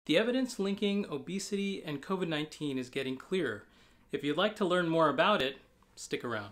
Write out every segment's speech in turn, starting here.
The evidence linking obesity and COVID-19 is getting clearer. If you'd like to learn more about it, stick around.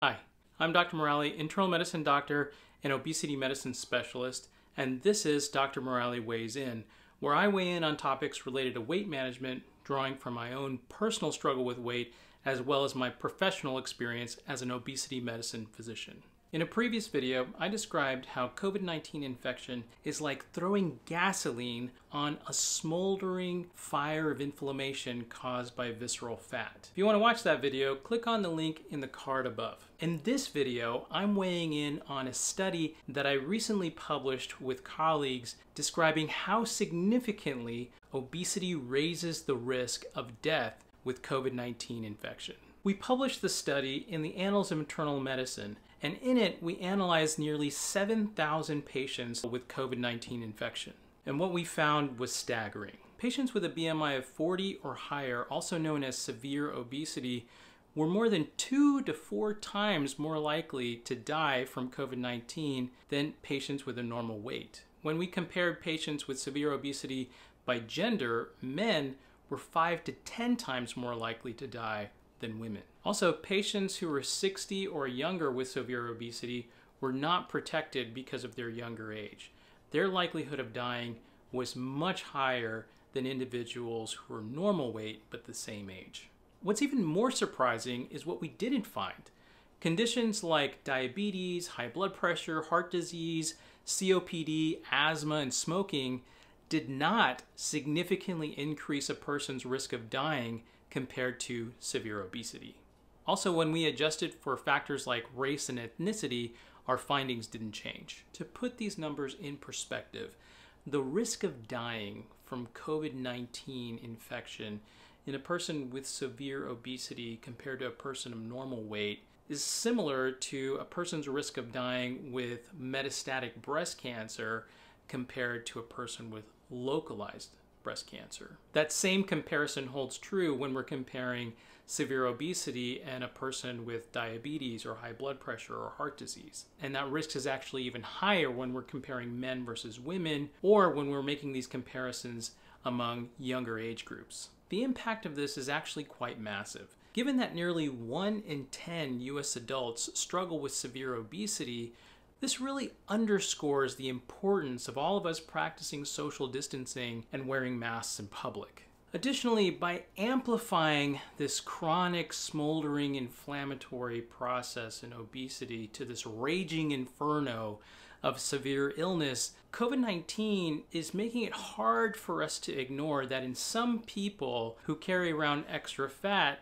Hi, I'm Dr. Morale, internal medicine doctor and obesity medicine specialist, and this is Dr. Morale Weighs In, where I weigh in on topics related to weight management, drawing from my own personal struggle with weight, as well as my professional experience as an obesity medicine physician. In a previous video, I described how COVID-19 infection is like throwing gasoline on a smoldering fire of inflammation caused by visceral fat. If you want to watch that video, click on the link in the card above. In this video, I'm weighing in on a study that I recently published with colleagues describing how significantly obesity raises the risk of death with COVID-19 infection. We published the study in the Annals of Internal Medicine, and in it we analyzed nearly 7,000 patients with COVID-19 infection. And what we found was staggering. Patients with a BMI of 40 or higher, also known as severe obesity, were more than 2 to 4 times more likely to die from COVID-19 than patients with a normal weight. When we compared patients with severe obesity by gender, men were 5 to 10 times more likely to die than women. Also, patients who were 60 or younger with severe obesity were not protected because of their younger age. Their likelihood of dying was much higher than individuals who were normal weight but the same age. What's even more surprising is what we didn't find. Conditions like diabetes, high blood pressure, heart disease, COPD, asthma, and smoking did not significantly increase a person's risk of dying compared to severe obesity. Also, when we adjusted for factors like race and ethnicity, our findings didn't change. To put these numbers in perspective, the risk of dying from COVID-19 infection in a person with severe obesity compared to a person of normal weight is similar to a person's risk of dying with metastatic breast cancer compared to a person with localized breast cancer. That same comparison holds true when we're comparing severe obesity and a person with diabetes or high blood pressure or heart disease. And that risk is actually even higher when we're comparing men versus women, or when we're making these comparisons among younger age groups. The impact of this is actually quite massive. Given that nearly 1 in 10 US adults struggle with severe obesity, this really underscores the importance of all of us practicing social distancing and wearing masks in public. Additionally, by amplifying this chronic, smoldering, inflammatory process in obesity to this raging inferno of severe illness, COVID-19 is making it hard for us to ignore that in some people who carry around extra fat,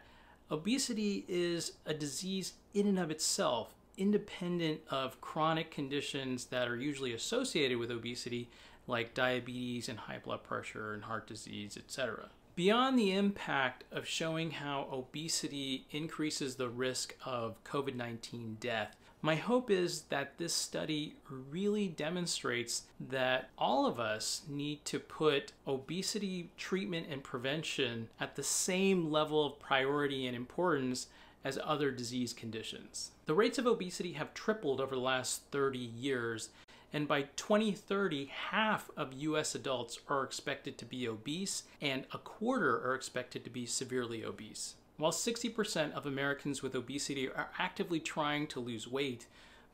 obesity is a disease in and of itself, independent of chronic conditions that are usually associated with obesity, like diabetes and high blood pressure and heart disease, etc. Beyond the impact of showing how obesity increases the risk of COVID-19 death, my hope is that this study really demonstrates that all of us need to put obesity treatment and prevention at the same level of priority and importance as other disease conditions. The rates of obesity have tripled over the last 30 years, and by 2030, half of US adults are expected to be obese, and a quarter are expected to be severely obese. While 60% of Americans with obesity are actively trying to lose weight,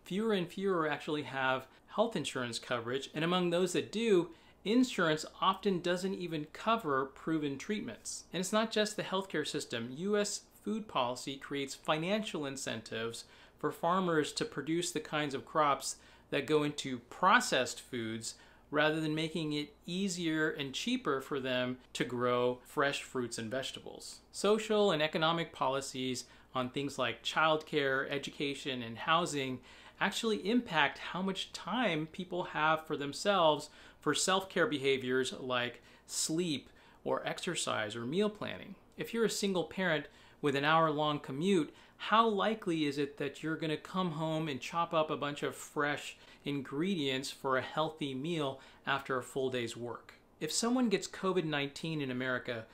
fewer and fewer actually have health insurance coverage, and among those that do, insurance often doesn't even cover proven treatments. And it's not just the healthcare system. US food policy creates financial incentives for farmers to produce the kinds of crops that go into processed foods rather than making it easier and cheaper for them to grow fresh fruits and vegetables. Social and economic policies on things like childcare, education, and housing actually impact how much time people have for themselves for self-care behaviors like sleep or exercise or meal planning. If you're a single parent with an hour-long commute, how likely is it that you're going to come home and chop up a bunch of fresh ingredients for a healthy meal after a full day's work? If someone gets COVID-19 in America,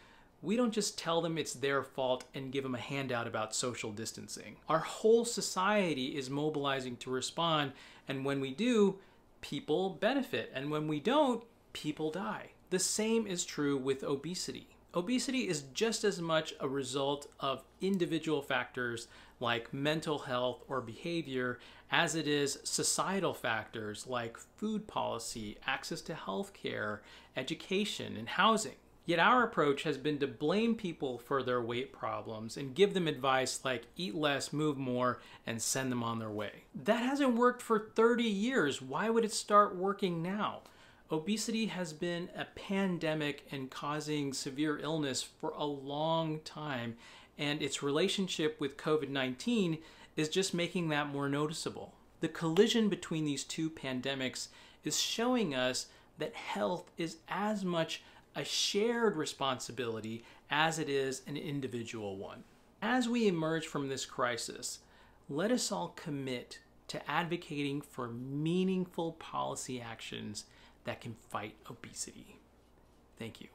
we don't just tell them it's their fault and give them a handout about social distancing. Our whole society is mobilizing to respond, and when we do, people benefit, and when we don't, people die. The same is true with obesity. Obesity is just as much a result of individual factors like mental health or behavior as it is societal factors like food policy, access to health care, education, and housing. Yet our approach has been to blame people for their weight problems and give them advice like eat less, move more, and send them on their way. That hasn't worked for 30 years. Why would it start working now? Obesity has been a pandemic and causing severe illness for a long time, and its relationship with COVID-19 is just making that more noticeable. The collision between these two pandemics is showing us that health is as much a shared responsibility as it is an individual one. As we emerge from this crisis, let us all commit to advocating for meaningful policy actions that can fight obesity. Thank you.